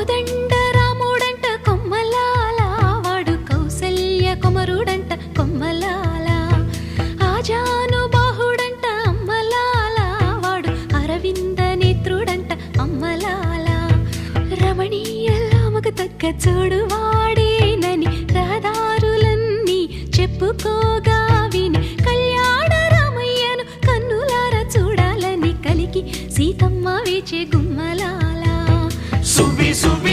కోదండ రాముడంట కొమ్మలాల, వాడు కౌసల్య కుమరుడంట కొమ్మలాల. ఆజానుబాహుడంట అమ్మలాల, వాడు అరవింద నేత్రుడంట అమ్మలాల. రమణీయలామకు తగ్గ చూడువాడేనని రహదారులన్నీ చెప్పుకోగా విని, కళ్యాణ రామయ్యను కన్నులార చూడాలని కలిగి సీతమ్మ వేచే గుమ్మలాల. సువ్వి సువ్వి